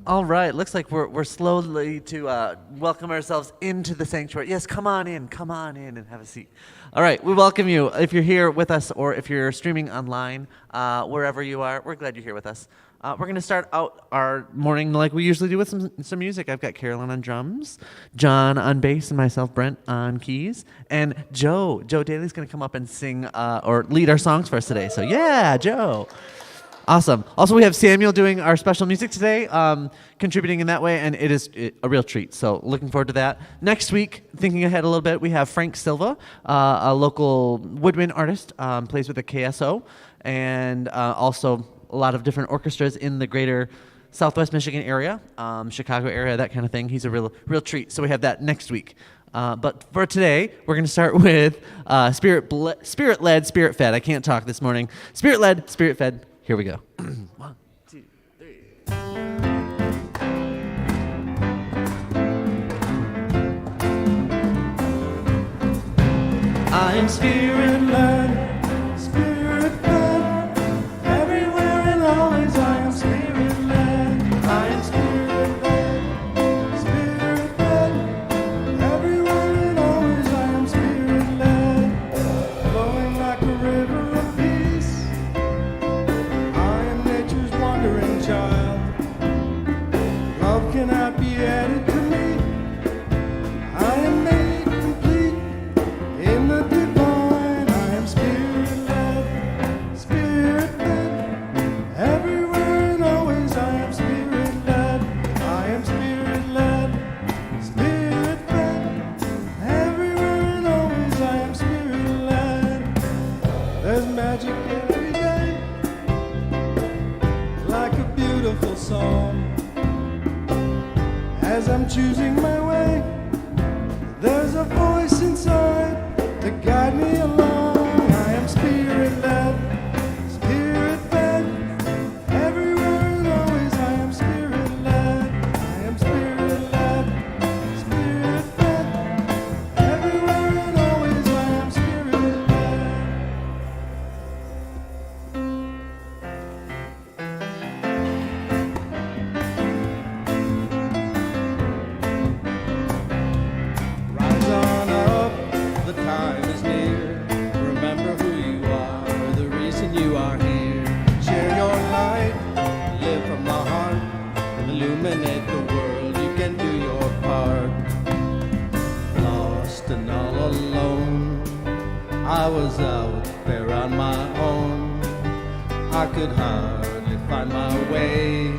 All right, looks like we're slowly to welcome ourselves into the sanctuary. Yes, come on in and have a seat. All right, we welcome you. If you're here with us or if you're streaming online, wherever you are, we're glad you're here with us. We're going to start out our morning like we usually do with some music. I've got Carolyn on drums, John on bass, and myself, Brent, on keys. And Joe Daly's going to come up and sing or lead our songs for us today. So yeah, Joe. Awesome. Also, we have Samuel doing our special music today, contributing in that way, and it is a real treat. So looking forward to that. Next week, thinking ahead a little bit, we have Frank Silva, a local woodwind artist, plays with the KSO, and also a lot of different orchestras in the greater Southwest Michigan area, Chicago area, that kind of thing. He's a real treat. So we have that next week. But for today, we're going to start with Spirit-led, Spirit-fed. I can't talk this morning. Spirit-led, Spirit-fed. Here we go. 1, 2, 3. I am spirit-led, spirit-fed. Everywhere and always I am spirit-led. I am spirit-led, spirit-fed. Everywhere and always I am spirit-led. Flowing like a river of peace. Child, love cannot be added to me. I am made complete in the divine. I am spirit-led, spirit-fed. Everywhere and always I am spirit-led. I am spirit-led, spirit-fed. Everywhere and always I am spirit-led. There's magic every day, like a beautiful song. As I'm choosing my way, there's a voice inside to guide me along. I am spirit-led, spirit-fed. Everywhere and always I am spirit-led. I am spirit-led, spirit-fed. Everywhere and always I am spirit-led. Illuminate the world, you can do your part. Lost and all alone, I was out there on my own. I could hardly find my way.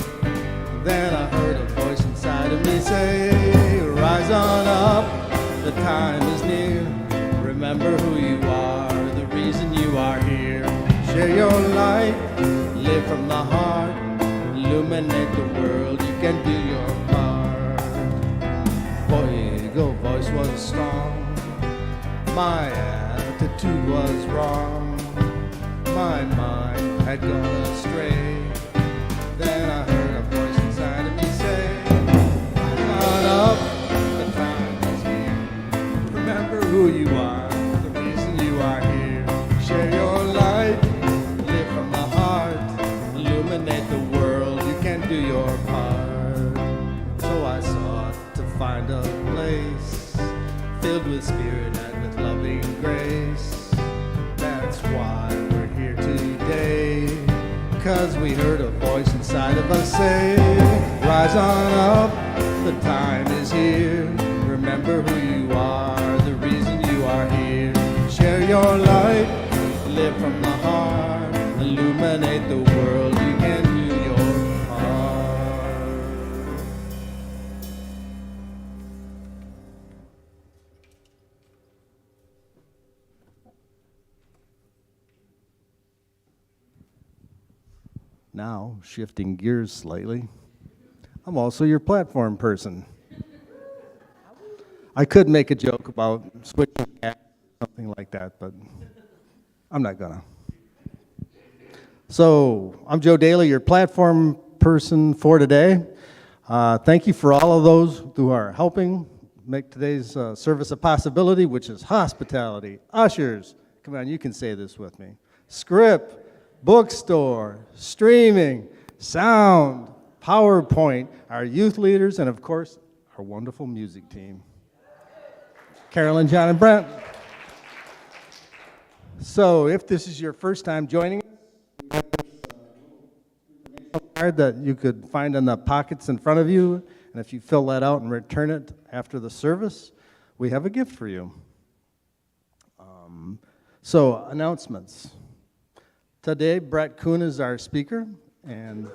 Then I heard a voice inside of me say, rise on up, the time is near. Remember who you are, the reason you are here. Share your light, live from the heart. Illuminate the world, you can do your part. Fuego voice was strong, my attitude was wrong, my mind had gone astray. Then I heard a voice inside of me say, rise on up, the time is here. Remember who you are, the reason you are here. Share your light, live from the heart. Illuminate the world, do your part. So I sought to find a place filled with spirit and with loving grace. That's why we're here today, 'cause we heard a voice inside of us say, rise on up, the time is here. Remember who you are, the reason you are here. Share your light, live from the heart. Illuminate the world, you can do your Now, shifting gears slightly, I'm also your platform person. I could make a joke about switching hats, something like that, but I'm not gonna. So, I'm Joe Daly, your platform person for today. Thank you for all of those who are helping make today's service a possibility, which is hospitality, ushers, come on, you can say this with me, script, bookstore, streaming, sound, PowerPoint, our youth leaders, and of course, our wonderful music team. Carolyn, John, and Brent. So if this is your first time joining us, card that you could find in the pockets in front of you, and if you fill that out and return it after the service, we have a gift for you. So announcements. Today, Brett Kuhn is our speaker, and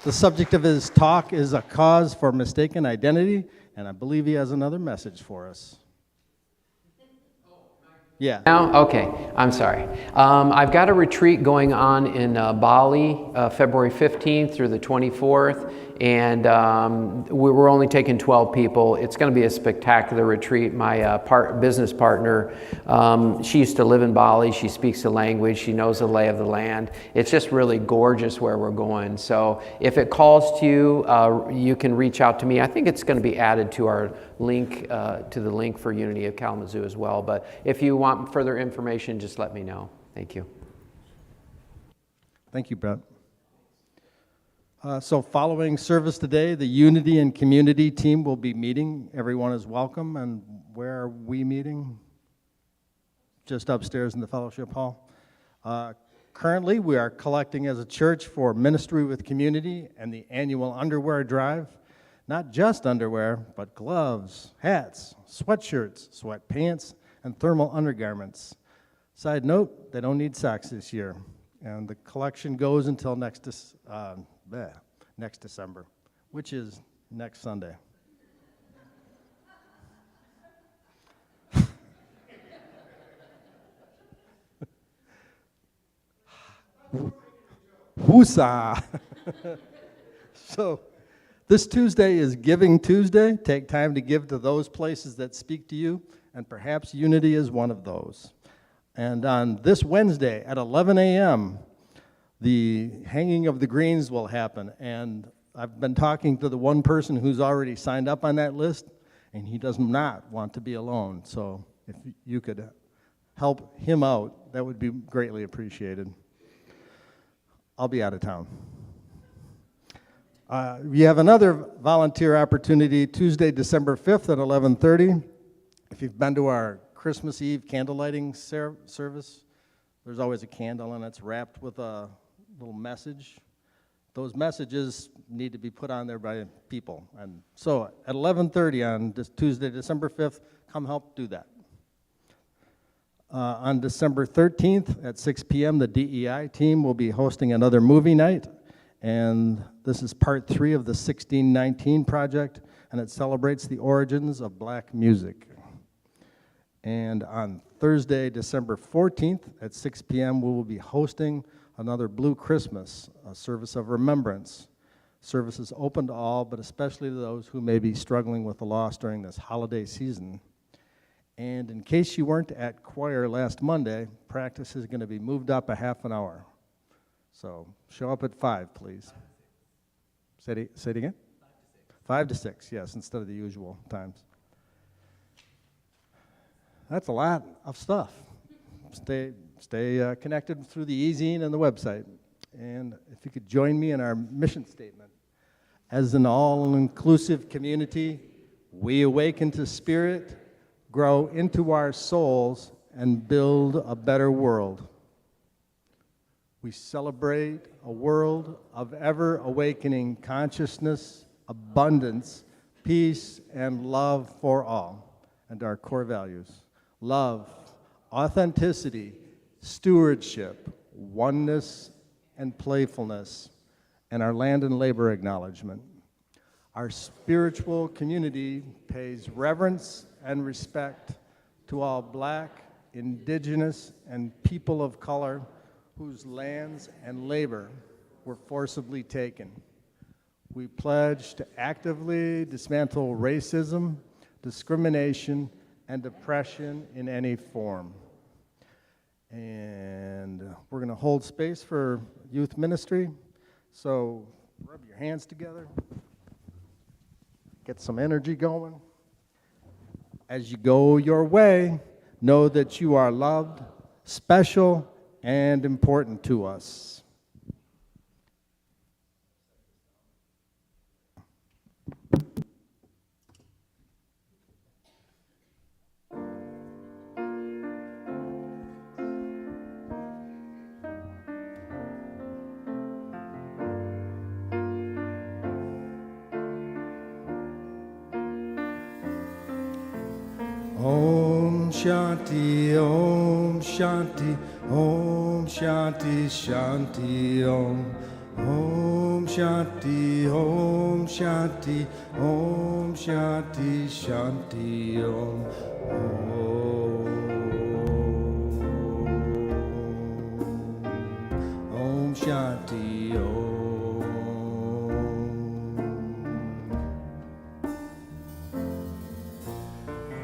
the subject of his talk is a cause for mistaken identity, and I believe he has another message for us. Yeah. Now? Okay, I'm sorry. I've got a retreat going on in Bali, February 15th through the 24th, and we're only taking 12 people. It's going to be a spectacular retreat. My business partner, she used to live in Bali. She speaks the language. She knows the lay of the land. It's just really gorgeous where we're going. So if it calls to you, you can reach out to me. I think it's going to be added to our link, to the link for Unity of Kalamazoo as well. But if you want further information, just let me know. Thank you. Thank you, Brett. So following service today, the Unity and Community team will be meeting. Everyone is welcome. And where are we meeting? Just upstairs in the fellowship hall. Currently, we are collecting as a church for Ministry with Community and the annual underwear drive. Not just underwear, but gloves, hats, sweatshirts, sweatpants, and thermal undergarments. Side note, they don't need socks this year. And the collection goes until next December, which is next Sunday. Woosa! So, this Tuesday is Giving Tuesday. Take time to give to those places that speak to you, and perhaps Unity is one of those. And on this Wednesday at 11 a.m., the hanging of the greens will happen. And I've been talking to the one person who's already signed up on that list, and he does not want to be alone. So if you could help him out, that would be greatly appreciated. I'll be out of town. We have another volunteer opportunity Tuesday, December 5th at 11:30. If you've been to our Christmas Eve candle lighting service, there's always a candle and it's wrapped with a little message. Those messages need to be put on there by people. And so at 11:30 on this Tuesday, December 5th, come help do that. On December 13th at 6 p.m., the DEI team will be hosting another movie night. And this is part 3 of the 1619 project, and it celebrates the origins of black music. And on Thursday, December 14th at 6 p.m., we will be hosting another Blue Christmas, a service of remembrance. Service is open to all, but especially to those who may be struggling with the loss during this holiday season. And in case you weren't at choir last Monday, practice is going to be moved up a half an hour. So show up at 5, please. Say it again? 5 to 6, yes, instead of the usual times. That's a lot of stuff. Stay connected through the e-zine and the website. And if you could join me in our mission statement. As an all-inclusive community, we awaken to spirit, grow into our souls, and build a better world. We celebrate a world of ever-awakening consciousness, abundance, peace, and love for all, and our core values. Love, authenticity, stewardship, oneness, and playfulness, and our land and labor acknowledgement. Our spiritual community pays reverence and respect to all Black, Indigenous, and people of color whose lands and labor were forcibly taken. We pledge to actively dismantle racism, discrimination, and oppression in any form. And we're going to hold space for youth ministry. So rub your hands together. Get some energy going. As you go your way, know that you are loved, special, and important to us. Shanti, Om Shanti, Om Shanti, Shanti, Om. Om Shanti, Om Shanti, Om Shanti, Shanti, Om. Om Shanti, Om.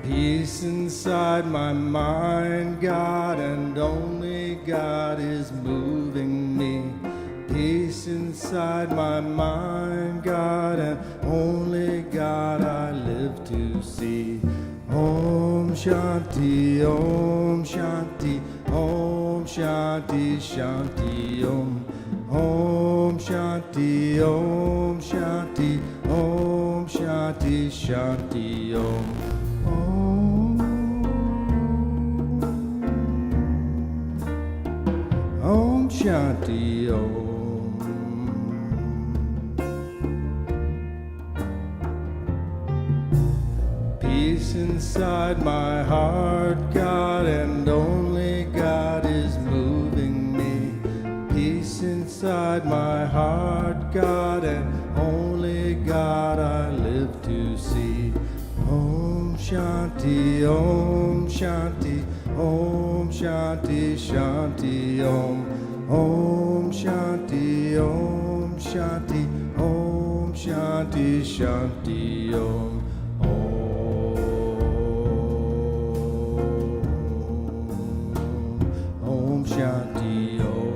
Peace inside my mind, God, and only God is moving me. Peace inside my mind, God, and only God I live to see. Om Shanti, Om Shanti, Om Shanti, Shanti, Om. Om Shanti, Om Shanti, Om Shanti, Shanti, Om. Om Shanti, Om. Peace inside my heart, God, and only God is moving me. Peace inside my heart, God, and only God I live to see. Om Shanti, Om Shanti, Om Shanti, Shanti, Om. Om Shanti, Om Shanti, Om Shanti, Shanti, Om. Om Shanti, Om.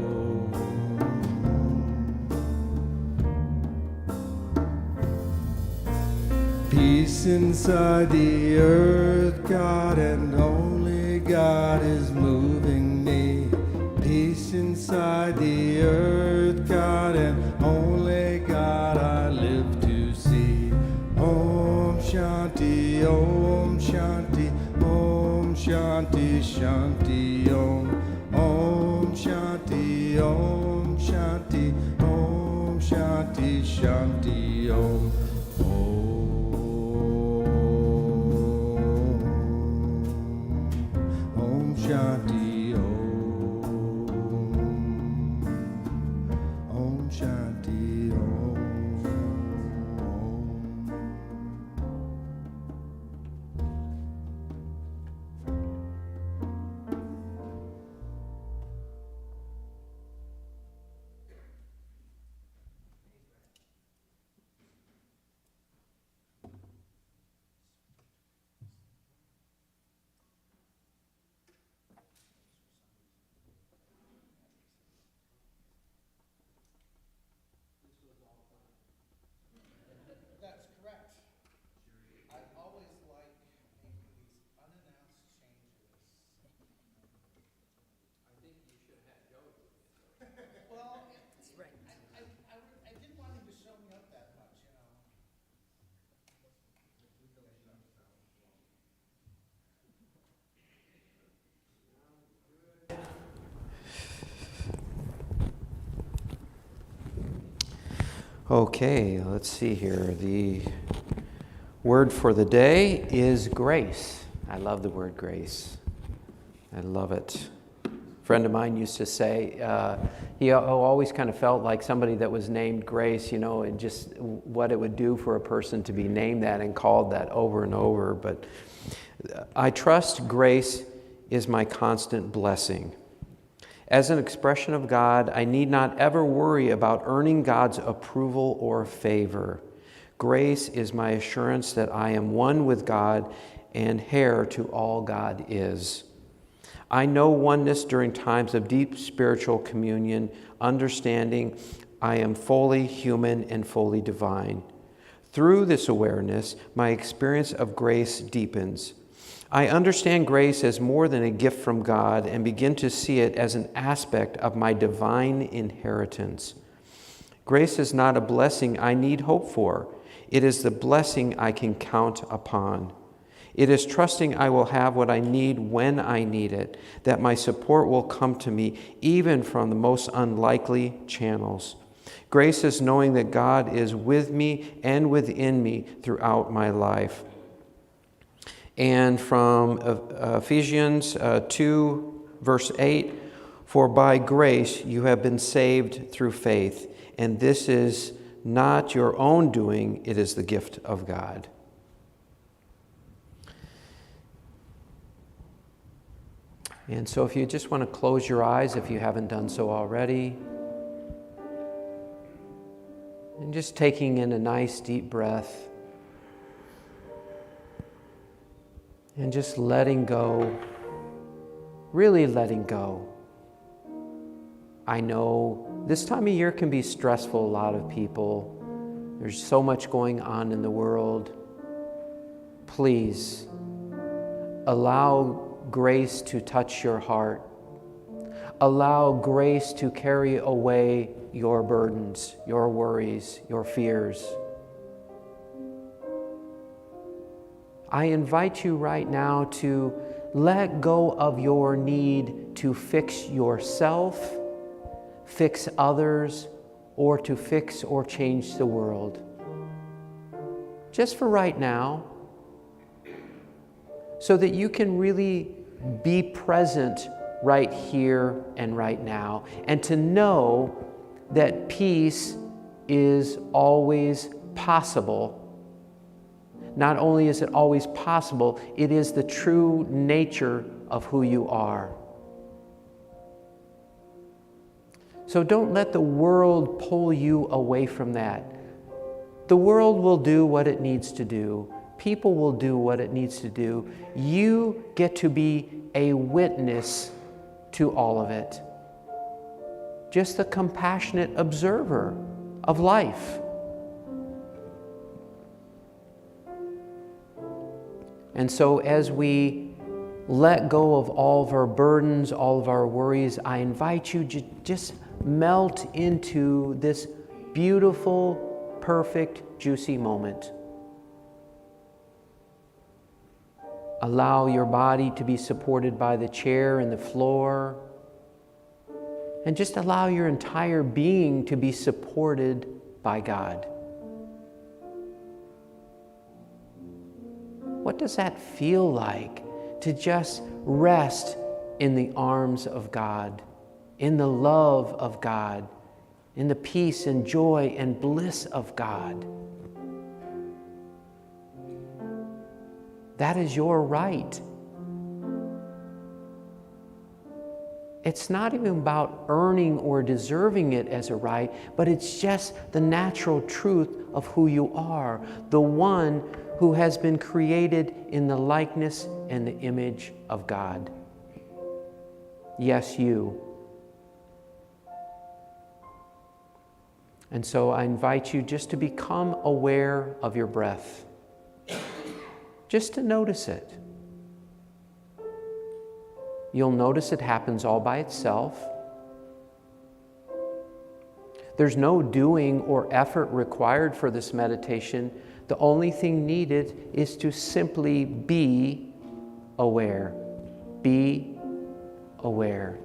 Peace inside the earth, God, and only God is moving me. Peace inside the earth, God, and only God I live to see. Om Shanti, Om Shanti, Om Shanti, Shanti, Om. Om Shanti, Om Shanti, Om Shanti, Shanti, Om. Om Shanti, Om. Om Shanti, Om. That's correct. I always like making these unannounced changes. I think you should have had Joey with you. Well, I didn't want him to show me up that much, you know. Okay, let's see here. The word for the day is grace. I love the word grace. I love it. A friend of mine used to say, he always kind of felt like somebody that was named Grace, you know, and just what it would do for a person to be named that and called that over and over. But I trust grace is my constant blessing. As an expression of God, I need not ever worry about earning God's approval or favor. Grace is my assurance that I am one with God and heir to all God is. I know oneness during times of deep spiritual communion, understanding I am fully human and fully divine. Through this awareness, my experience of grace deepens. I understand grace as more than a gift from God and begin to see it as an aspect of my divine inheritance. Grace is not a blessing I need hope for. It is the blessing I can count upon. It is trusting I will have what I need when I need it, that my support will come to me even from the most unlikely channels. Grace is knowing that God is with me and within me throughout my life. And from Ephesians 2, verse 8, for by grace you have been saved through faith, and this is not your own doing, it is the gift of God. And so if you just want to close your eyes, if you haven't done so already, and just taking in a nice deep breath, and just letting go, really letting go. I know this time of year can be stressful, a lot of people. There's so much going on in the world. Please allow grace to touch your heart. Allow grace to carry away your burdens, your worries, your fears. I invite you right now to let go of your need to fix yourself, fix others, or to fix or change the world. Just for right now, so that you can really be present right here and right now, and to know that peace is always possible. Not only is it always possible, it is the true nature of who you are. So don't let the world pull you away from that. The world will do what it needs to do. People will do what it needs to do. You get to be a witness to all of it. Just a compassionate observer of life. And so as we let go of all of our burdens, all of our worries, I invite you to just melt into this beautiful, perfect, juicy moment. Allow your body to be supported by the chair and the floor. And just allow your entire being to be supported by God. What does that feel like to just rest in the arms of God, in the love of God, in the peace and joy and bliss of God? That is your right. It's not even about earning or deserving it as a right, but it's just the natural truth of who you are, the one who has been created in the likeness and the image of God. Yes, you. And so I invite you just to become aware of your breath, just to notice it. You'll notice it happens all by itself. There's no doing or effort required for this meditation. The only thing needed is to simply be aware. Be aware.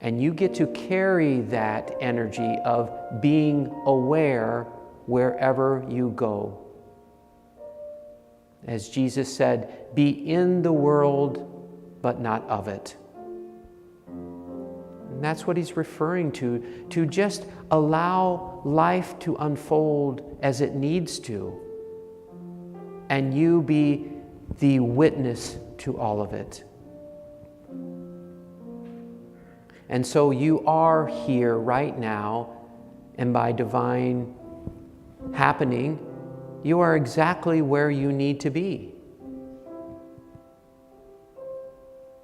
And you get to carry that energy of being aware wherever you go. As Jesus said, be in the world, but not of it. And that's what he's referring to just allow life to unfold as it needs to, and you be the witness to all of it. And so you are here right now, and by divine happening, you are exactly where you need to be.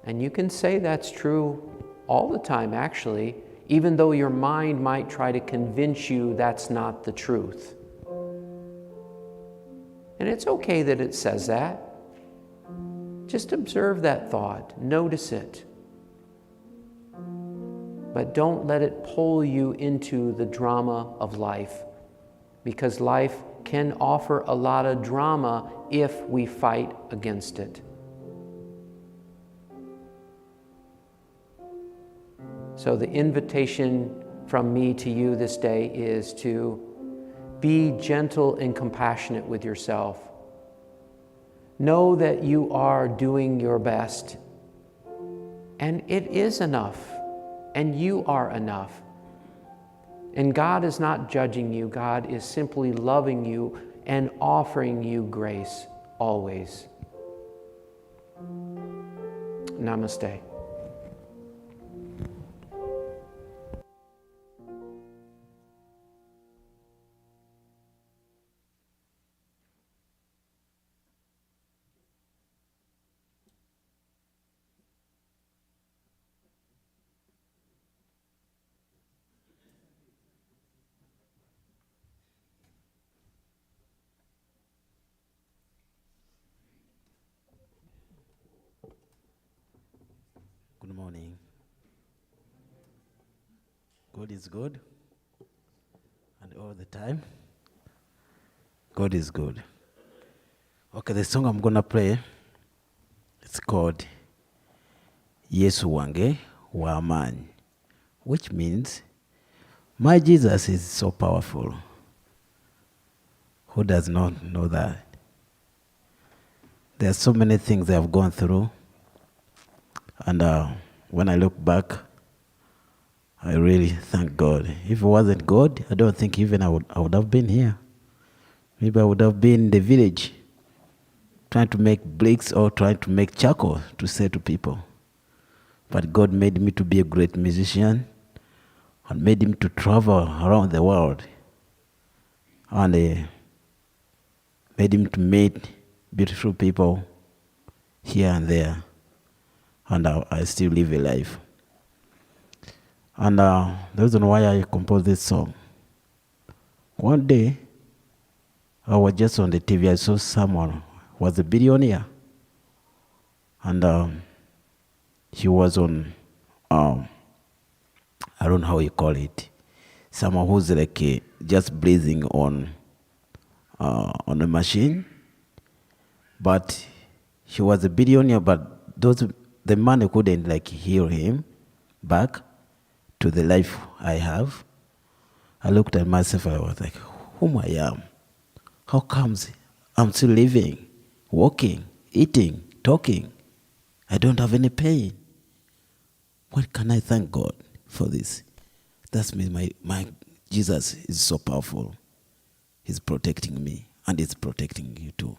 And you can say that's true all the time, actually, even though your mind might try to convince you that's not the truth. And it's okay that it says that. Just observe that thought, notice it. But don't let it pull you into the drama of life, because life can offer a lot of drama if we fight against it. So the invitation from me to you this day is to Be gentle and compassionate with yourself. Know that you are doing your best. And it is enough. And you are enough. And God is not judging you. God is simply loving you and offering you grace always. Namaste. Good morning. God is good, and all the time, God is good. Okay, the song I'm gonna play, it's called Yesu wange wa amani, which means my Jesus is so powerful. Who does not know that? There are so many things I have gone through, and when I look back, I really thank God. If it wasn't God, I don't think even I would have been here. Maybe I would have been in the village trying to make bricks or trying to make charcoal to sell to people. But God made me to be a great musician and made him to travel around the world and made him to meet beautiful people here and there. And I still live a life. And the reason why I composed this song, one day I was just on the TV, I saw someone was a billionaire, and he was on, I don't know how you call it, someone who's like just breathing on a machine, but he was a billionaire, but the money couldn't like heal him back to the life I have. I looked at myself, I was like, whom I am? How comes I'm still living, walking, eating, talking? I don't have any pain. What can I thank God for this? That means my Jesus is so powerful. He's protecting me, and he's protecting you too.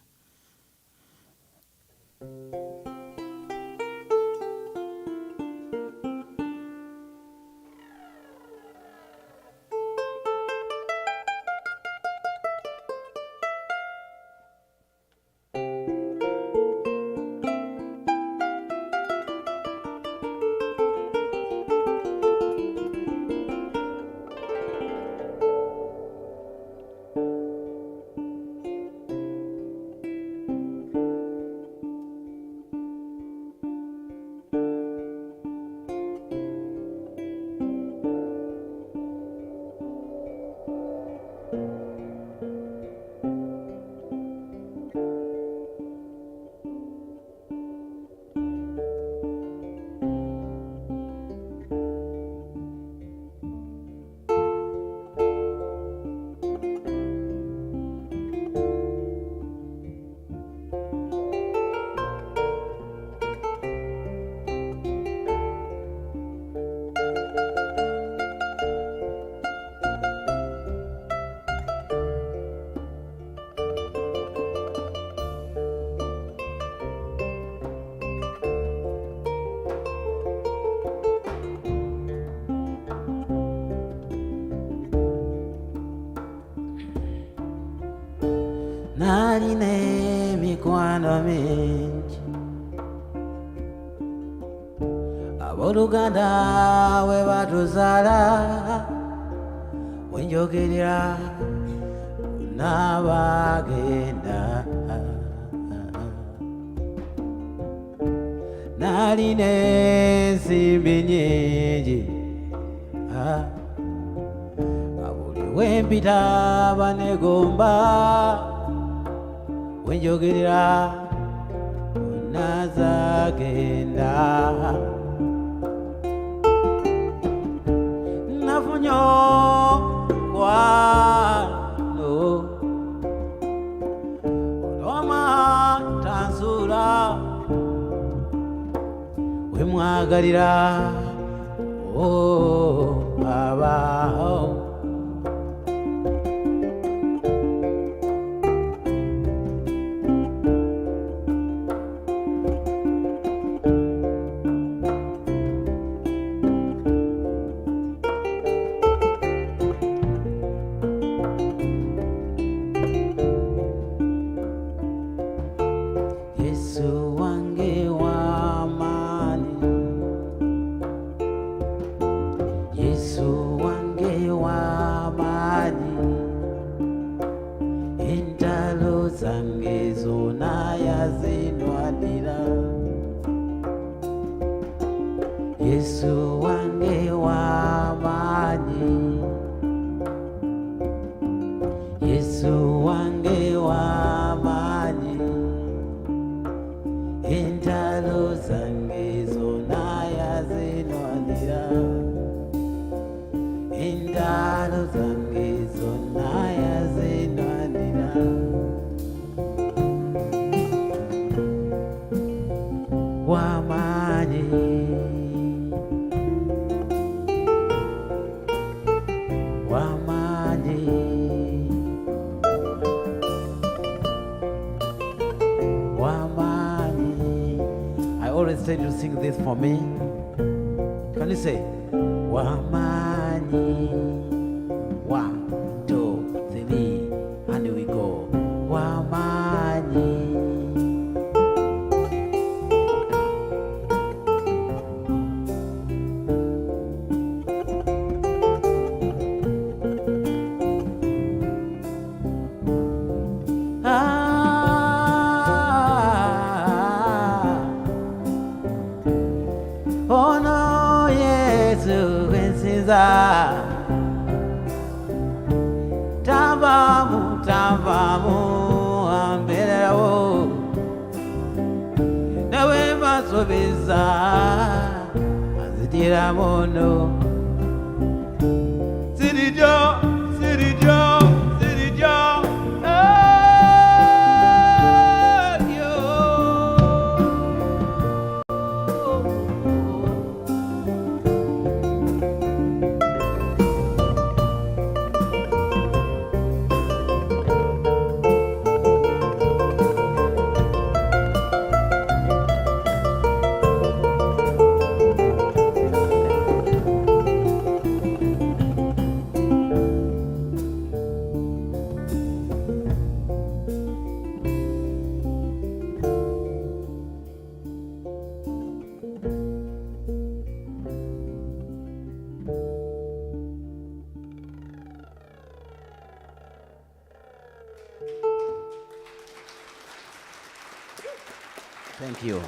Naline mikwano mingi abooluganda we batuzaala wenjogerera n'abagenda naline ensimbi nyingi buli wempita banegomba wenjogerera nazagenda nafunyo kwano wemwagalira abaho Yesu wange wamani, Yesu wange wamani, entalo zange zona yazinwanira. Yesu wange wamani, Yesu wange wamani, entalo zange zona yazinwanira. Entalo zange zona yazinwanira. Wamani, wamani, wamani. I always tell you to sing this for me. Can you say wamani? 1, 2, 3, and we go. Wamani. Oh no, Yesu wensiza. Tavamu, tavamu, ambelerawo. Nawe masobeza, azidira mono. Sirijo, sirijo, sirijo. Thank you.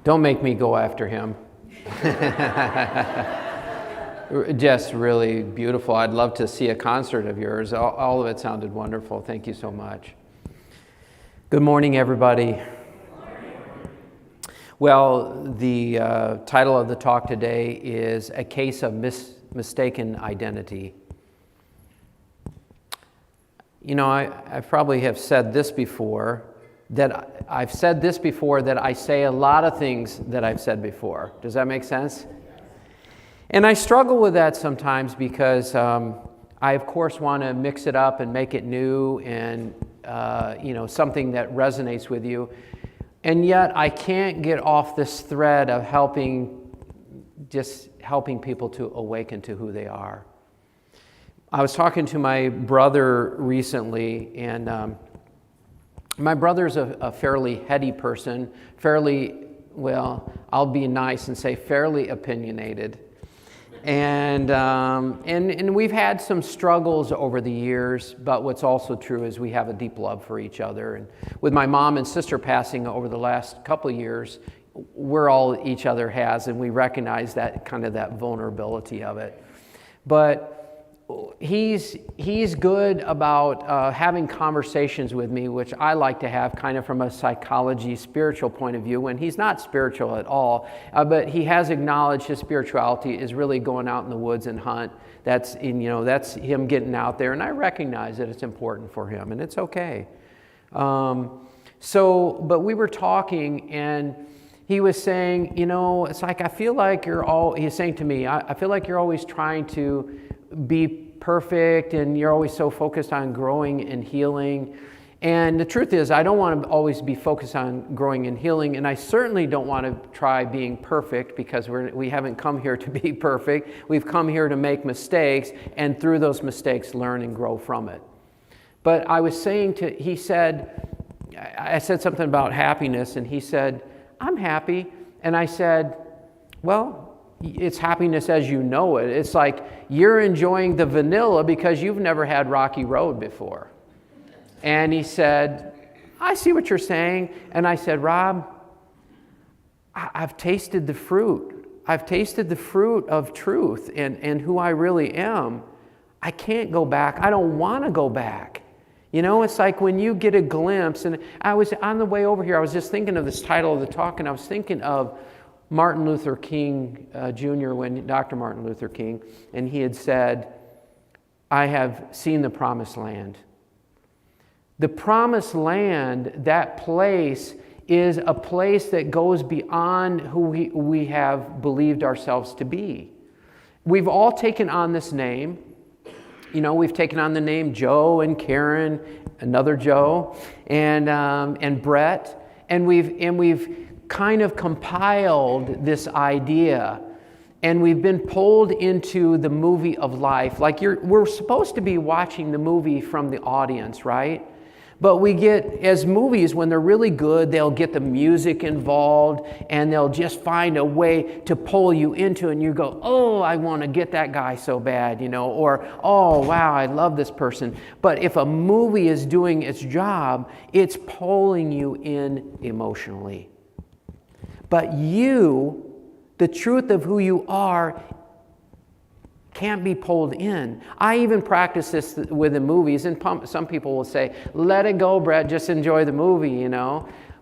Don't make me go after him. Just really beautiful. I'd love to see a concert of yours. All of it sounded wonderful. Thank you so much. Good morning, everybody. Well, the title of the talk today is A Case of Mistaken Identity. You know, I probably have said this before, that I've said this before, that I say a lot of things that I've said before. Does that make sense? And I struggle with that sometimes because I, of course, want to mix it up and make it new and, you know, something that resonates with you. And yet I can't get off this thread of just helping people to awaken to who they are. I was talking to my brother recently, and my brother's a fairly heady person, well, I'll be nice and say fairly opinionated. And we've had some struggles over the years, but what's also true is we have a deep love for each other. And with my mom and sister passing over the last couple of years, we're all each other has, and we recognize that kind of that vulnerability of it. But he's good about having conversations with me, which I like to have kind of from a psychology, spiritual point of view, when he's not spiritual at all, but he has acknowledged his spirituality is really going out in the woods and hunt. That's him getting out there, and I recognize that it's important for him, and it's okay. But we were talking, and he was saying, it's like, I feel like he's saying to me, I feel like you're always trying to be perfect, and you're always so focused on growing and healing. And the truth is, I don't want to always be focused on growing and healing, and I certainly don't want to try being perfect, because we haven't come here to be perfect. We've come here to make mistakes, and through those mistakes, learn and grow from it. But I was saying I said something about happiness, and he said, I'm happy. And I said, well, it's happiness as you know it. It's like you're enjoying the vanilla because you've never had Rocky Road before. And he said, I see what you're saying. And I said, Rob, I've tasted the fruit. I've tasted the fruit of truth and who I really am. I can't go back. I don't want to go back. It's like when you get a glimpse, and I was on the way over here, I was just thinking of this title of the talk, and I was thinking of Martin Luther King Jr., when Dr. Martin Luther King, and he had said, I have seen the promised land. The promised land, that place, is a place that goes beyond who we have believed ourselves to be. We've all taken on this name. We've taken on the name Joe and Karen, another Joe, and Brett, and we've kind of compiled this idea, and we've been pulled into the movie of life. Like we're supposed to be watching the movie from the audience, right? But we get, as movies, when they're really good, they'll get the music involved, and they'll just find a way to pull you into it, and you go, oh, I want to get that guy so bad, or, oh, wow, I love this person. But if a movie is doing its job, it's pulling you in emotionally. But the truth of who you are, can't be pulled in. I even practice this with the movies, and some people will say, let it go, Brett, just enjoy the movie,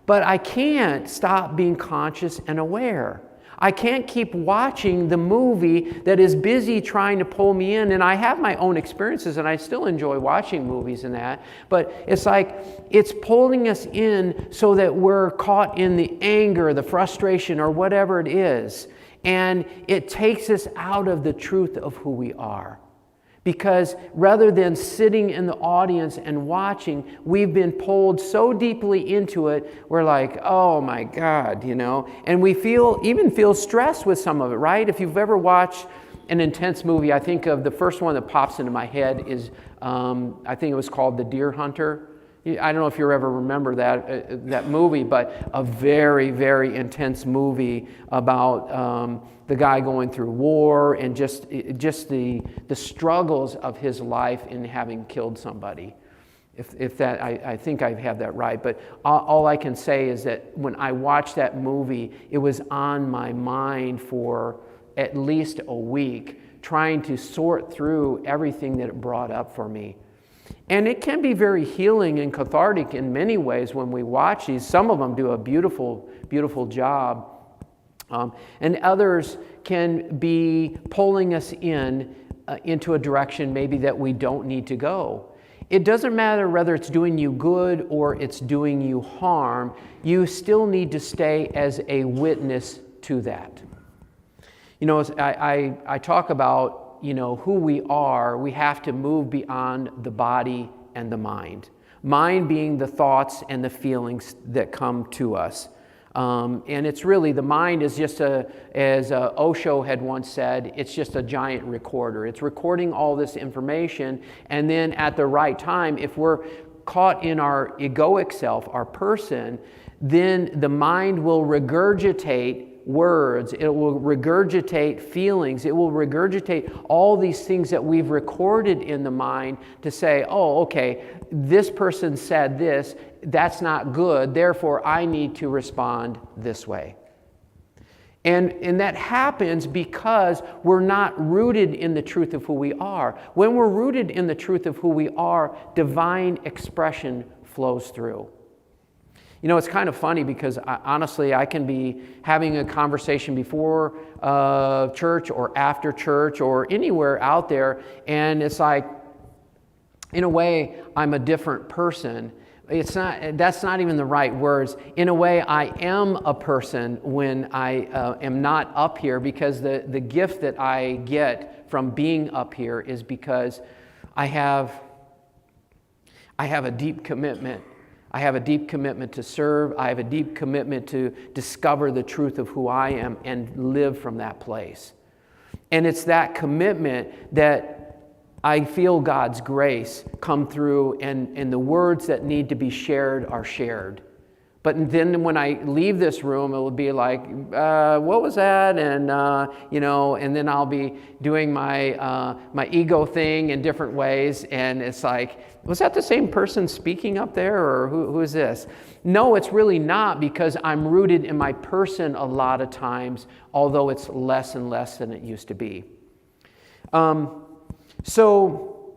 But I can't stop being conscious and aware. I can't keep watching the movie that is busy trying to pull me in, and I have my own experiences, and I still enjoy watching movies and that, but it's like it's pulling us in so that we're caught in the anger, the frustration, or whatever it is. And it takes us out of the truth of who we are. Because rather than sitting in the audience and watching, we've been pulled so deeply into it, we're like, oh my God, And we even feel stressed with some of it, right? If you've ever watched an intense movie, I think of the first one that pops into my head is, I think it was called The Deer Hunter. I don't know if you ever remember that movie, but a very, very intense movie about the guy going through war and just the struggles of his life in having killed somebody. If that, I think I have that right. But all I can say is that when I watched that movie, it was on my mind for at least a week, trying to sort through everything that it brought up for me. And it can be very healing and cathartic in many ways when we watch these. Some of them do a beautiful, beautiful job. And others can be pulling us into a direction maybe that we don't need to go. It doesn't matter whether it's doing you good or it's doing you harm. You still need to stay as a witness to that. I talk about who we are. We have to move beyond the body and the mind. Mind being the thoughts and the feelings that come to us. And it's really, the mind is just as Osho had once said, it's just a giant recorder. It's recording all this information, and then at the right time, if we're caught in our egoic self, our person, then the mind will regurgitate words, it will regurgitate feelings, it will regurgitate all these things that we've recorded in the mind to say, oh, okay, this person said this, that's not good, therefore I need to respond this way. And that happens because we're not rooted in the truth of who we are. When we're rooted in the truth of who we are, divine expression flows through. You know, it's kind of funny because honestly, I can be having a conversation before church or after church or anywhere out there, and it's like, in a way, I'm a different person. That's not even the right words. In a way, I am a person when I am not up here, because the gift that I get from being up here is because I have a deep commitment. I have a deep commitment to serve. I have a deep commitment to discover the truth of who I am and live from that place. And it's that commitment that I feel God's grace come through, and the words that need to be shared are shared. But then when I leave this room, it will be like, what was that? And, and then I'll be doing my ego thing in different ways. And it's like, was that the same person speaking up there, or who is this? No, it's really not, because I'm rooted in my person a lot of times, although it's less and less than it used to be. So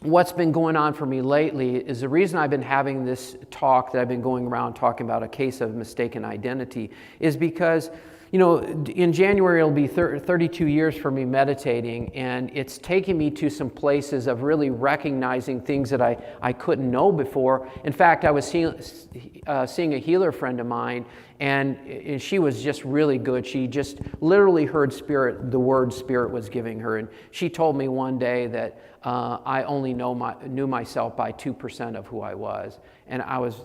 what's been going on for me lately is the reason I've been having this talk that I've been going around talking about a case of mistaken identity is because, in January it'll be 32 years for me meditating, and it's taken me to some places of really recognizing things that I couldn't know before. In fact, I was seeing a healer friend of mine, and she was just really good. She just literally heard Spirit, the word Spirit was giving her, and she told me one day that I only knew myself by 2% of who I was, and I was,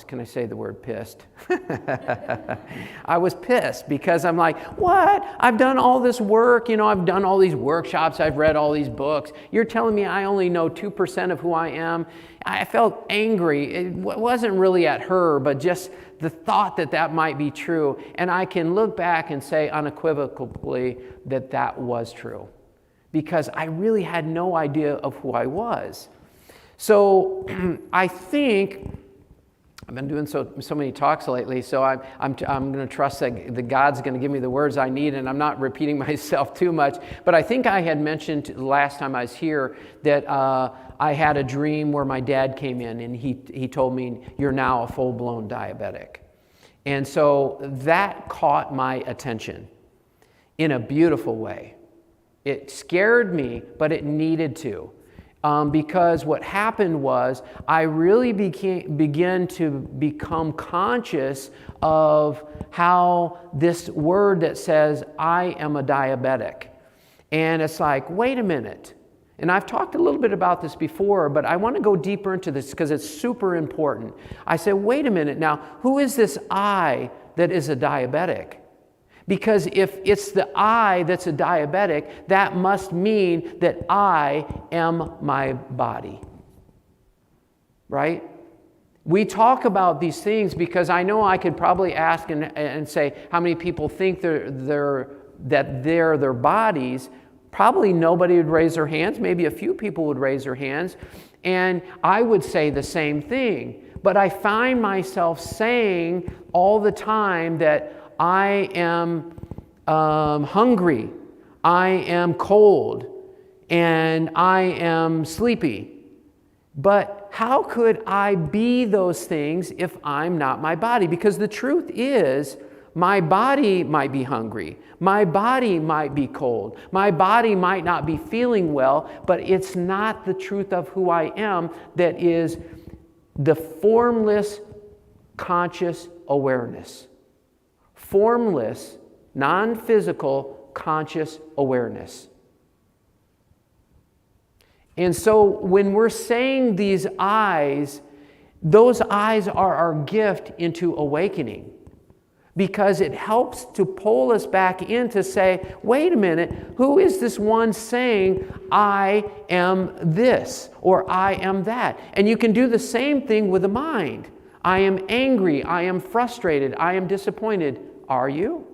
can I say the word pissed? I was pissed because I'm like, what? I've done all this work, I've done all these workshops, I've read all these books. You're telling me I only know 2% of who I am? I felt angry. It wasn't really at her, but just the thought that might be true. And I can look back and say unequivocally that was true, because I really had no idea of who I was. So I think I've been doing so many talks lately, so I'm going to trust that God's going to give me the words I need, and I'm not repeating myself too much. But I think I had mentioned last time I was here that I had a dream where my dad came in, and he told me, "You're now a full-blown diabetic." And so that caught my attention in a beautiful way. It scared me, but it needed to. Because what happened was I really began to become conscious of how this word that says, I am a diabetic. And it's like, wait a minute. And I've talked a little bit about this before, but I want to go deeper into this because it's super important. I said, wait a minute now, who is this I that is a diabetic? Because if it's the I that's a diabetic, that must mean that I am my body. Right? We talk about these things because I know I could probably ask and say how many people think they're their bodies. Probably nobody would raise their hands. Maybe a few people would raise their hands. And I would say the same thing. But I find myself saying all the time that I am hungry, I am cold, and I am sleepy. But how could I be those things if I'm not my body? Because the truth is, my body might be hungry, my body might be cold, my body might not be feeling well, but it's not the truth of who I am that is the formless conscious awareness. Formless, non-physical, conscious awareness. And so when we're saying these eyes, those eyes are our gift into awakening, because it helps to pull us back in to say, wait a minute, who is this one saying, I am this, or I am that? And you can do the same thing with the mind. I am angry, I am frustrated, I am disappointed. Are you?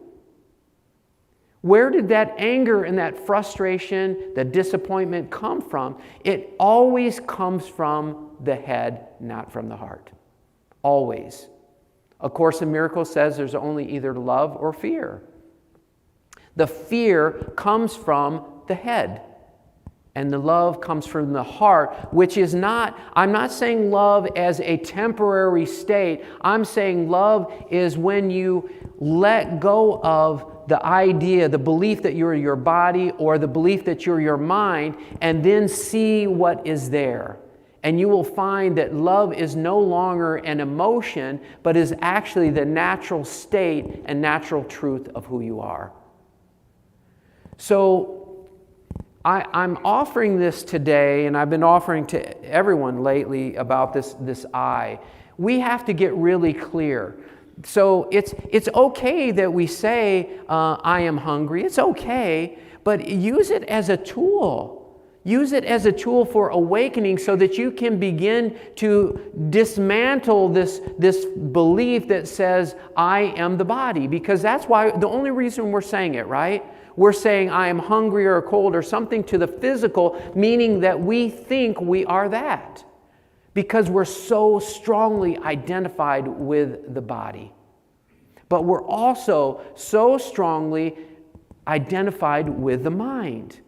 Where did that anger and that frustration, the disappointment come from? It always comes from the head, not from the heart. Always. A Course in Miracles says there's only either love or fear. The fear comes from the head. And the love comes from the heart, which is not, I'm not saying love as a temporary state. I'm saying love is when you let go of the idea, the belief that you're your body or the belief that you're your mind, and then see what is there. And you will find that love is no longer an emotion, but is actually the natural state and natural truth of who you are. So, I'm offering this today, and I've been offering to everyone lately about this I. We have to get really clear. So it's okay that we say, I am hungry. It's okay, but use it as a tool. Use it as a tool for awakening so that you can begin to dismantle this belief that says, I am the body. Because that's why, the only reason we're saying it, right? We're saying I am hungry or cold or something to the physical, meaning that we think we are that because we're so strongly identified with the body. But we're also so strongly identified with the mind.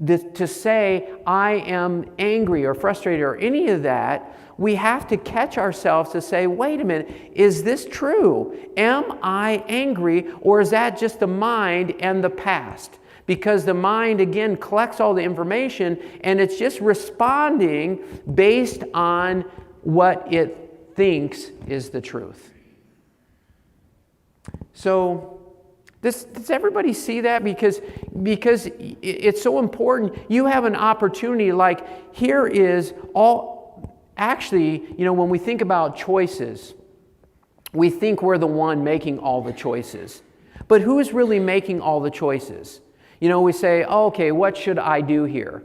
To say I am angry or frustrated or any of that, we have to catch ourselves to say, wait a minute, is this true? Am I angry, or is that just the mind and the past? Because the mind, again, collects all the information and it's just responding based on what it thinks is the truth. So, does everybody see that? Because it's so important. You have an opportunity, like here is all. Actually, when we think about choices, we think we're the one making all the choices. But who is really making all the choices? We say, oh, okay, what should I do here?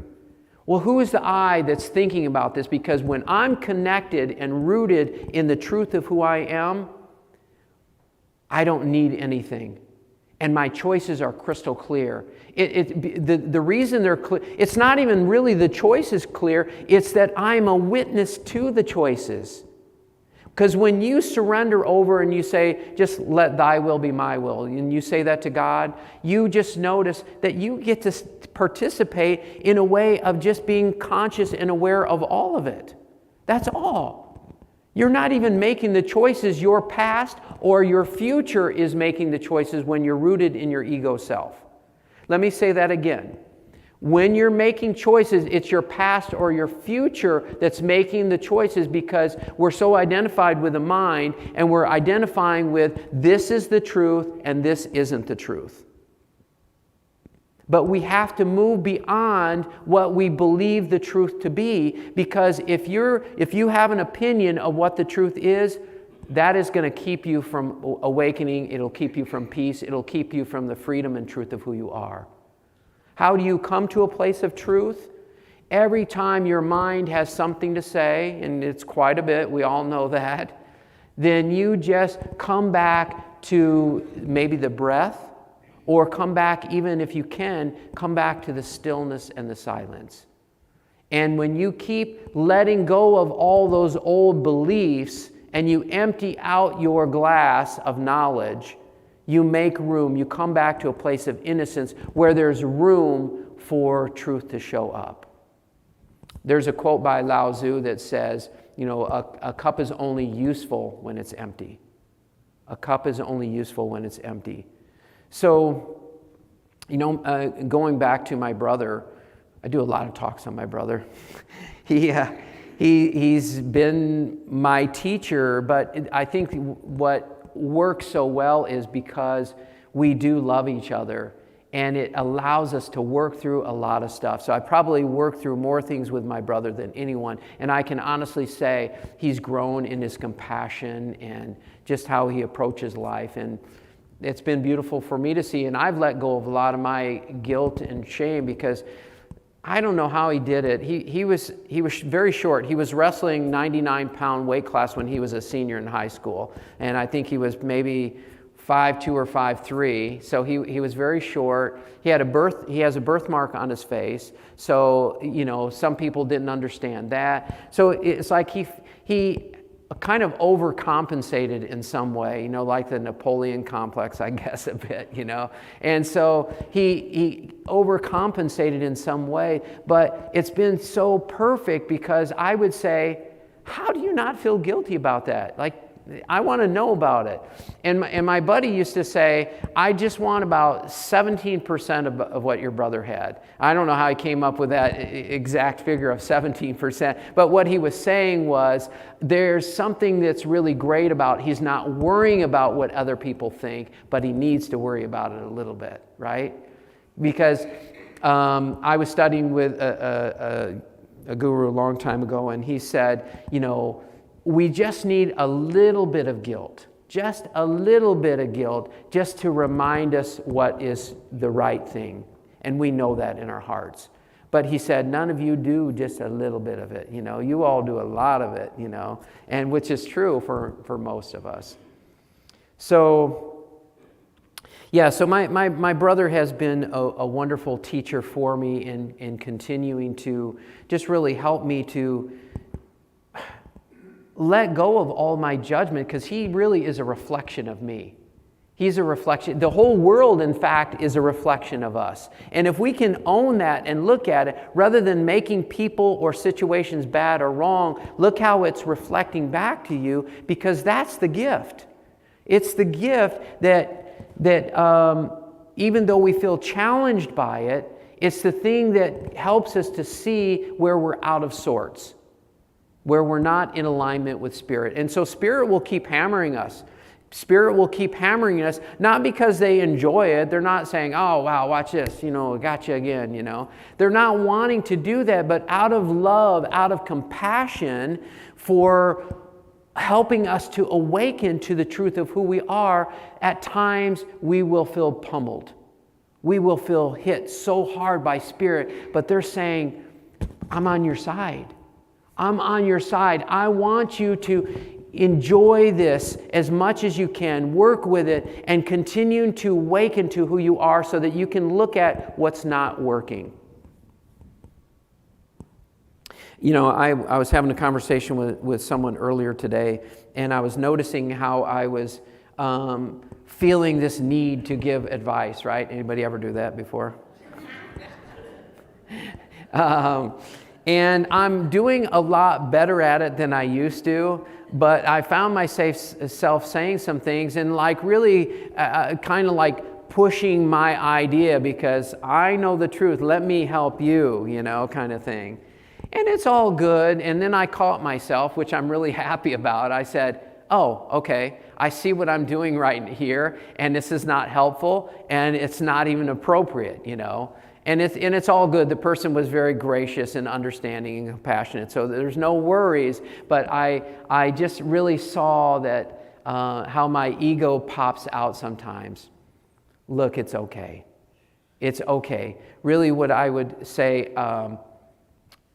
Well, who is the I that's thinking about this? Because when I'm connected and rooted in the truth of who I am, I don't need anything. And my choices are crystal clear. The reason they're clear, it's not even really the choice is clear, it's that I'm a witness to the choices. Because when you surrender over and you say, just let thy will be my will, and you say that to God, you just notice that you get to participate in a way of just being conscious and aware of all of it. That's all. You're not even making the choices. Your past or your future is making the choices when you're rooted in your ego self. Let me say that again. When you're making choices, it's your past or your future that's making the choices because we're so identified with the mind and we're identifying with this is the truth and this isn't the truth. But we have to move beyond what we believe the truth to be, because if you have an opinion of what the truth is, that is going to keep you from awakening. It'll keep you from peace. It'll keep you from the freedom and truth of who you are. How do you come to a place of truth? Every time your mind has something to say, and it's quite a bit, we all know that, then you just come back to maybe the breath, or come back, even if you can, come back to the stillness and the silence. And when you keep letting go of all those old beliefs and you empty out your glass of knowledge, you make room, you come back to a place of innocence where there's room for truth to show up. There's a quote by Lao Tzu that says, a cup is only useful when it's empty. A cup is only useful when it's empty. So, going back to my brother, I do a lot of talks on my brother. He's been my teacher, but I think what works so well is because we do love each other, and it allows us to work through a lot of stuff. So I probably work through more things with my brother than anyone, and I can honestly say he's grown in his compassion and just how he approaches life. And it's been beautiful for me to see, and I've let go of a lot of my guilt and shame because I don't know how he did it. He was very short. He was wrestling 99-pound weight class when he was a senior in high school, and I think he was maybe 5'2" or 5'3". So he was very short. He has a birthmark on his face. So some people didn't understand that. So it's like he kind of overcompensated in some way, like the Napoleon complex, I guess, a bit, And so he overcompensated in some way, but it's been so perfect because I would say, how do you not feel guilty about that? Like, I want to know about it. And my buddy used to say, I just want about 17% of what your brother had. I don't know how he came up with that exact figure of 17%, but what he was saying was, there's something that's really great about he's not worrying about what other people think, but he needs to worry about it a little bit, right? Because I was studying with a guru a long time ago, and he said, we just need a little bit of guilt, just a little bit of guilt, just to remind us what is the right thing. And we know that in our hearts. But he said, none of you do just a little bit of it. You all do a lot of it, and which is true for most of us. So, yeah, so my brother has been a wonderful teacher for me in continuing to just really help me to let go of all my judgment, because he really is a reflection of me. He's a reflection. The whole world, in fact, is a reflection of us. And if we can own that and look at it, rather than making people or situations bad or wrong, look how it's reflecting back to you, because that's the gift. It's the gift that even though we feel challenged by it, it's the thing that helps us to see where we're out of sorts, where we're not in alignment with Spirit. And so Spirit will keep hammering us. Spirit will keep hammering us, not because they enjoy it. They're not saying, oh, wow, watch this, got you again, They're not wanting to do that, but out of love, out of compassion for helping us to awaken to the truth of who we are, at times we will feel pummeled. We will feel hit so hard by Spirit, but they're saying, I'm on your side. I'm on your side. I want you to enjoy this as much as you can, work with it, and continue to awaken to who you are so that you can look at what's not working. I was having a conversation with someone earlier today, and I was noticing how I was feeling this need to give advice, right? Anybody ever do that before? And I'm doing a lot better at it than I used to, but I found myself saying some things and really kind of like pushing my idea, because I know the truth, let me help you, kind of thing. And it's all good. And then I caught myself, which I'm really happy about. I said, oh, okay, I see what I'm doing right here, and this is not helpful, and it's not even appropriate, And it's all good. The person was very gracious and understanding and compassionate, so there's no worries. But I just really saw that how my ego pops out sometimes. Look, it's okay. It's okay. Really, what I would say,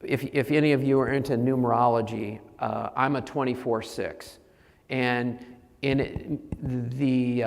if any of you are into numerology, I'm a 24/6, and in the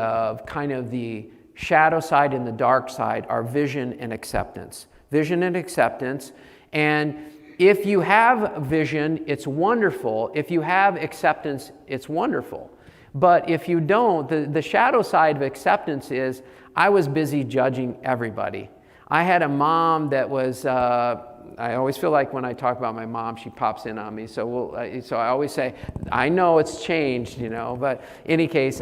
kind of the shadow side and the dark side are vision and acceptance. Vision and acceptance. And if you have vision, it's wonderful. If you have acceptance, it's wonderful. But if you don't, the shadow side of acceptance is, I was busy judging everybody. I had a mom that was, I always feel like when I talk about my mom, she pops in on me. So I always say, I know it's changed, but in any case,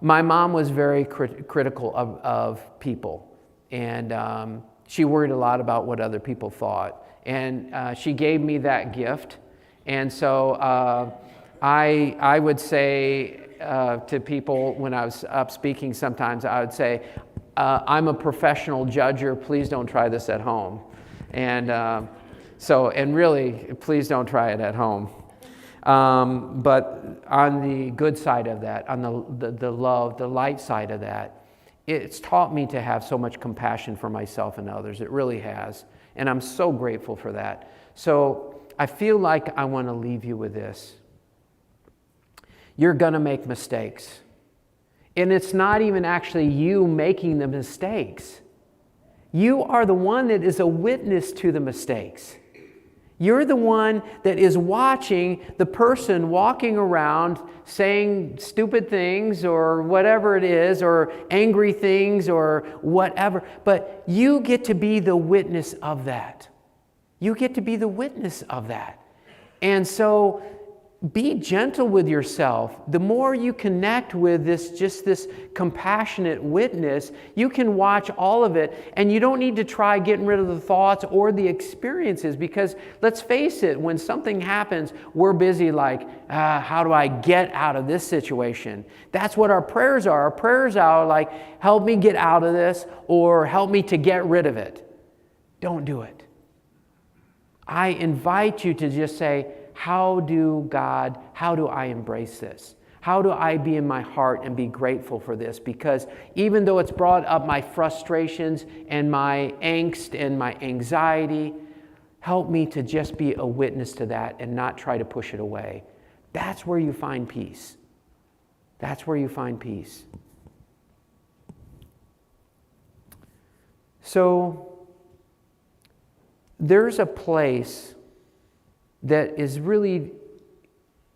my mom was very critical of people, and she worried a lot about what other people thought. And she gave me that gift, and so I would say to people when I was up speaking sometimes, I would say, I'm a professional judger, please don't try this at home. And really, please don't try it at home. But on the good side of that, on the love, the light side of that, it's taught me to have so much compassion for myself and others. It really has. And I'm so grateful for that. So I feel like I want to leave you with this. You're going to make mistakes. And it's not even actually you making the mistakes. You are the one that is a witness to the mistakes. You're the one that is watching the person walking around saying stupid things or whatever it is, or angry things or whatever. But you get to be the witness of that. You get to be the witness of that. And so be gentle with yourself. The more you connect with this compassionate witness, you can watch all of it, and you don't need to try getting rid of the thoughts or the experiences, because let's face it, when something happens, we're busy like, how do I get out of this situation? That's what our prayers are. Our prayers are like, help me get out of this, or help me to get rid of it. Don't do it. I invite you to just say, how do I embrace this? How do I be in my heart and be grateful for this? Because even though it's brought up my frustrations and my angst and my anxiety, help me to just be a witness to that and not try to push it away. That's where you find peace. That's where you find peace. So, there's a place that is really,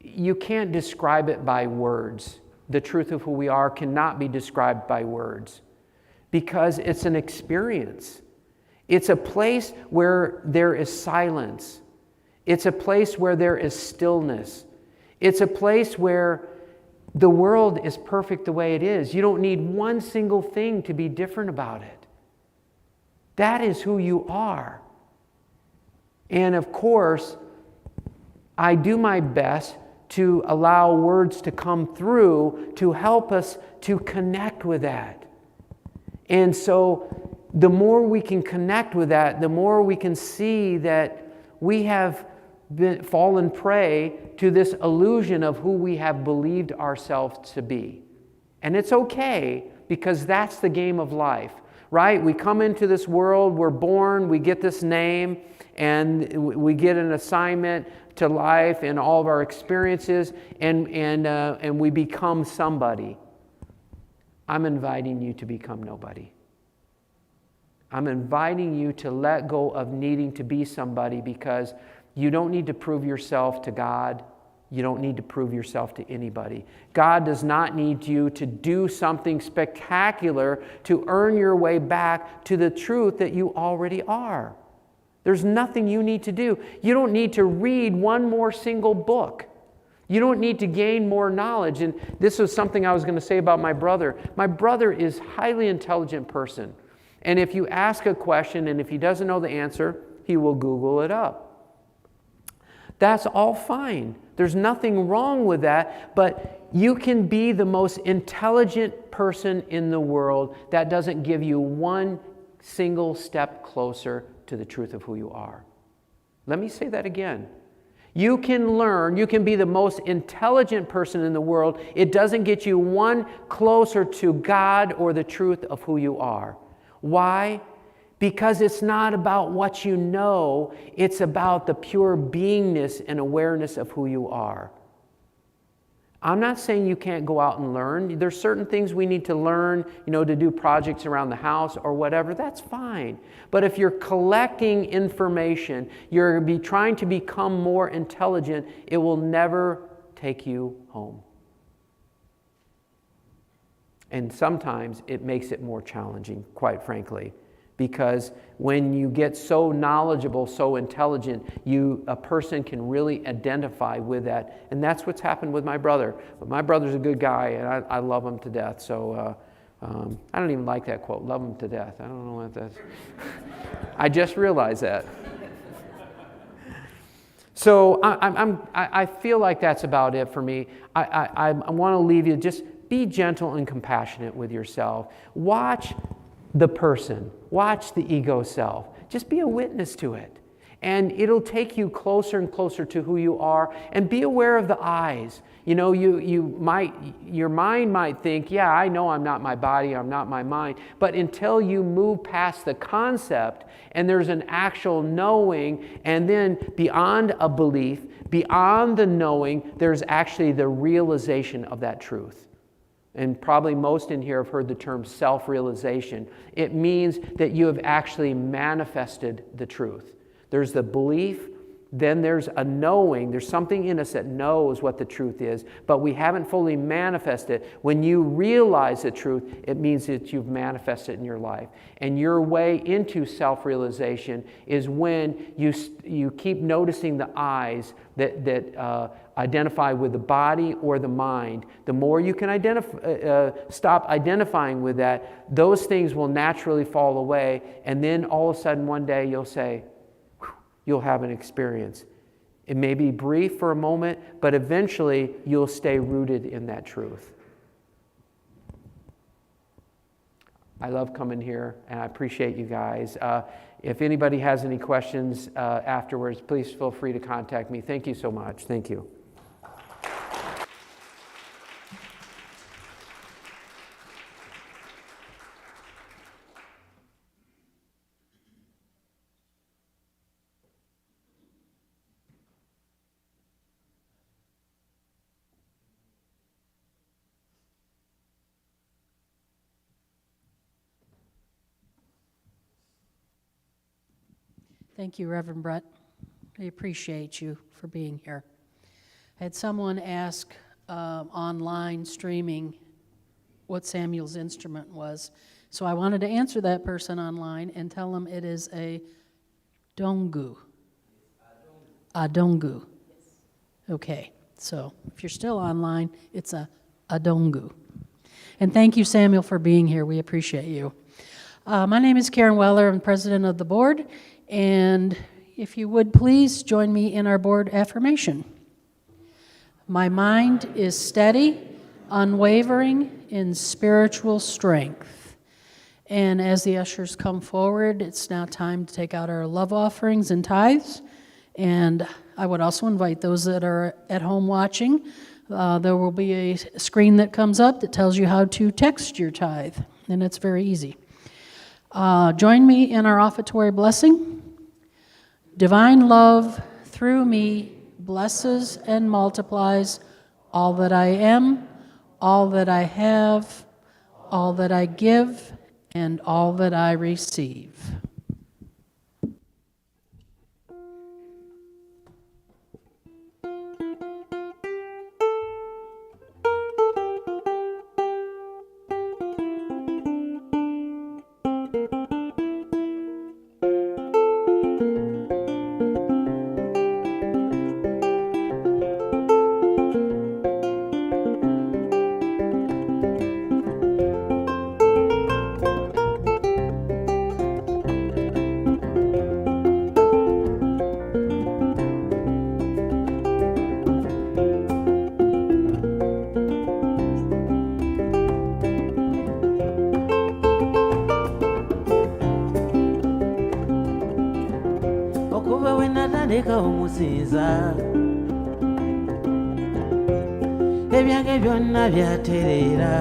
you can't describe it by words. The truth of who we are cannot be described by words, because it's an experience. It's a place where there is silence. It's a place where there is stillness. It's a place where the world is perfect the way it is. You don't need one single thing to be different about it. That is who you are. And of course, I do my best to allow words to come through to help us to connect with that. And so the more we can connect with that, the more we can see that we have fallen prey to this illusion of who we have believed ourselves to be. And it's okay, because that's the game of life, right? We come into this world, we're born, we get this name, and we get an assignment to life and all of our experiences, and we become somebody. I'm inviting you to become nobody. I'm inviting you to let go of needing to be somebody, because you don't need to prove yourself to God. You don't need to prove yourself to anybody. God does not need you to do something spectacular to earn your way back to the truth that you already are. There's nothing you need to do. You don't need to read one more single book. You don't need to gain more knowledge. And this was something I was going to say about my brother. My brother is a highly intelligent person. And if you ask a question and if he doesn't know the answer, he will Google it up. That's all fine. There's nothing wrong with that, but you can be the most intelligent person in the world. That doesn't give you one single step closer to the truth of who you are. Let me say that again. You can learn, you can be the most intelligent person in the world. It doesn't get you one closer to God or the truth of who you are. Why? Because it's not about what you know, it's about the pure beingness and awareness of who you are. I'm not saying you can't go out and learn. There's certain things we need to learn, to do projects around the house or whatever. That's fine. But if you're collecting information, you're going to be trying to become more intelligent, it will never take you home. And sometimes it makes it more challenging, quite frankly. Because when you get so knowledgeable, so intelligent, a person can really identify with that. And that's what's happened with my brother. But my brother's a good guy, and I love him to death. So I don't even like that quote, love him to death. I don't know what that's. I just realized that. So I feel like that's about it for me. I want to leave you, just be gentle and compassionate with yourself. Watch the person. Watch the ego self. Just be a witness to it. And it'll take you closer and closer to who you are. And be aware of the eyes. Your mind might think, yeah, I know I'm not my body, I'm not my mind. But until you move past the concept and there's an actual knowing, and then beyond a belief, beyond the knowing, there's actually the realization of that truth. And probably most in here have heard the term self-realization. It means that you have actually manifested the truth. There's the belief, Then there's a knowing. There's something in us that knows what the truth is, but we haven't fully manifested it. When you realize the truth, it means that you've manifested it in your life. And your way into self-realization is when you keep noticing the eyes that identify with the body or the mind. The more you can stop identifying with that, those things will naturally fall away. And then all of a sudden one day you'll say, you'll have an experience. It may be brief for a moment, but eventually you'll stay rooted in that truth. I love coming here, and I appreciate you guys. If anybody has any questions afterwards, please feel free to contact me. Thank you so much. Thank you. Thank you, Reverend Brett. I appreciate you for being here. I had someone ask online streaming what Samuel's instrument was, so I wanted to answer that person online and tell them it is a dongu. A dongu. Okay, so if you're still online, it's a dongu. And thank you, Samuel, for being here. We appreciate you. My name is Karen Weller. I'm president of the board. And if you would please join me in our board affirmation. My mind is steady, unwavering in spiritual strength. And as the ushers come forward, it's now time to take out our love offerings and tithes. And I would also invite those that are at home watching. There will be a screen that comes up that tells you how to text your tithe, and it's very easy. Join me in our offertory blessing. Divine love through me blesses and multiplies all that I am, all that I have, all that I give, and all that I receive. Okuva we natandika omusinza ebyange byonna byatereera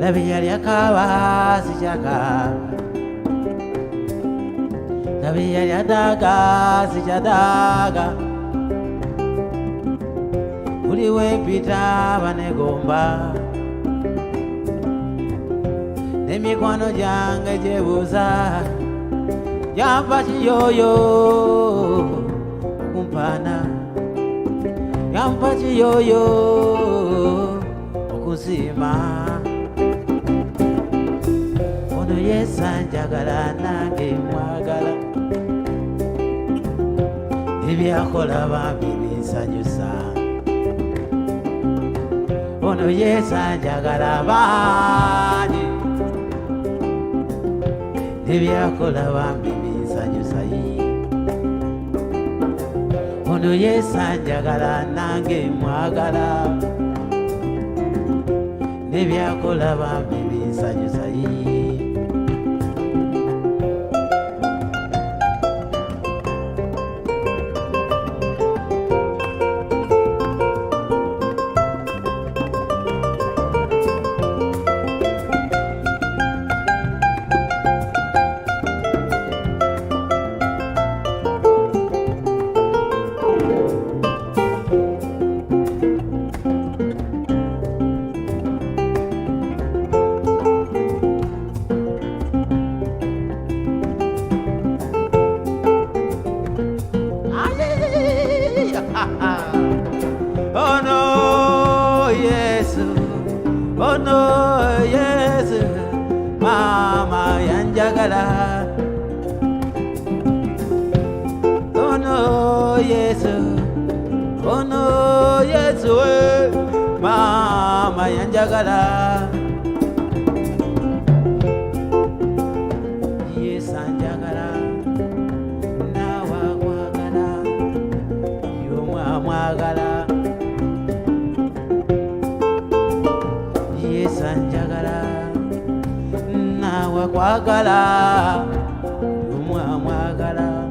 labija lyakaaba sikyakaaba labija lyadaaga sikyadaaga buli wempita banegomba n'emikwano gyange gyebuuza yampa kiyoyo okumpaana yampa kiyoyo okusiima ono yesanjagala nange mwagala ebyakola bambi binsanyusa ono yesanjagala bangi ebyakola bambi binsanyusa ono yesanjagala nange mwagala n'ebyakola bambi binsanyusa Yesu, oh no Yesu, mama yanjagala. Yes anjagala, nawa kwagala, yomwa mwagala. Yes anjagala, nawa kwagala, yomwa mwagala.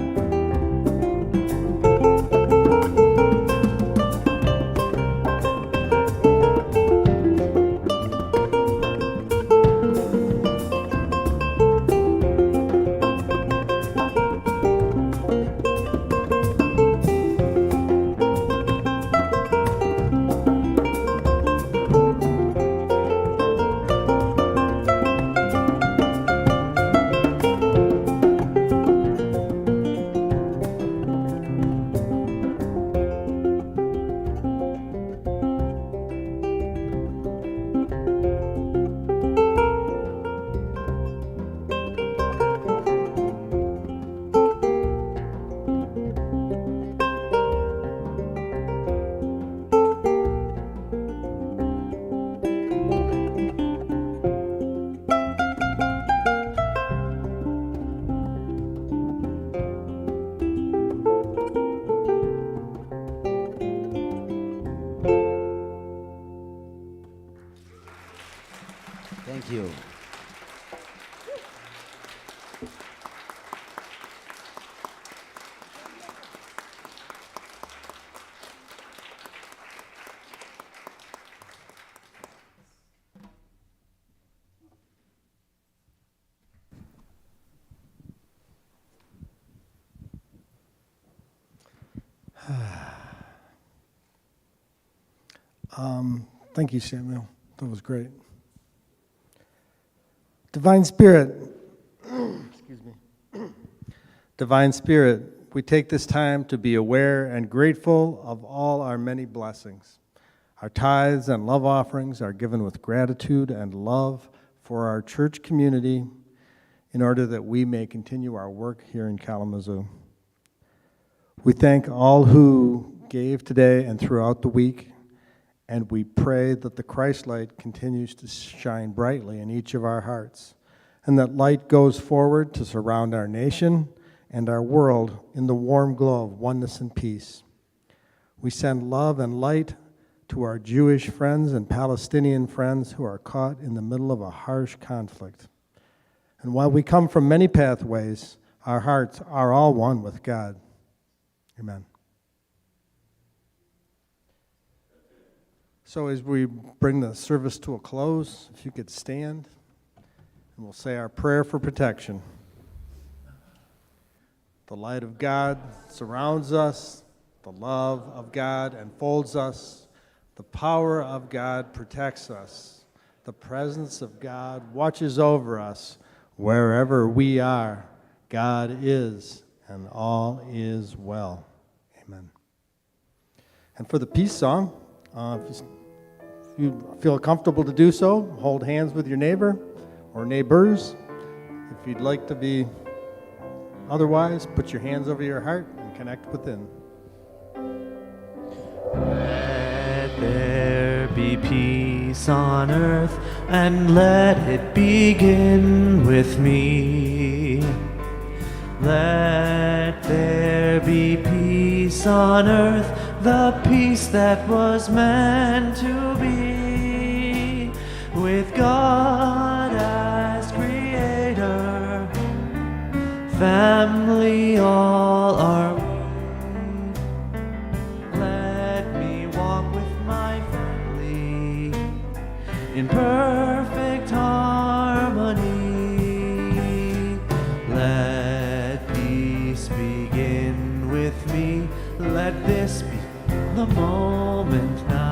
Thank you. Thank you, Samuel. That was great. Divine Spirit, excuse me. Divine Spirit, we take this time to be aware and grateful of all our many blessings. Our tithes and love offerings are given with gratitude and love for our church community in order that we may continue our work here in Kalamazoo. We thank all who gave today and throughout the week, and we pray that the Christ light continues to shine brightly in each of our hearts, and that light goes forward to surround our nation and our world in the warm glow of oneness and peace. We send love and light to our Jewish friends and Palestinian friends who are caught in the middle of a harsh conflict. And while we come from many pathways, our hearts are all one with God. Amen. So as we bring the service to a close, if you could stand, and we'll say our prayer for protection. The light of God surrounds us, the love of God enfolds us, the power of God protects us, the presence of God watches over us. Wherever we are, God is, and all is well. Amen. And for the peace song, if you feel comfortable to do so, hold hands with your neighbor or neighbors. If you'd like to be otherwise, put your hands over your heart and connect within. Let there be peace on earth, and let it begin with me. Let there be peace on earth, the peace that was meant to be, with God as creator, family all are we. Let me walk with my family in perfect harmony. Let peace begin with me. Let this be the moment now.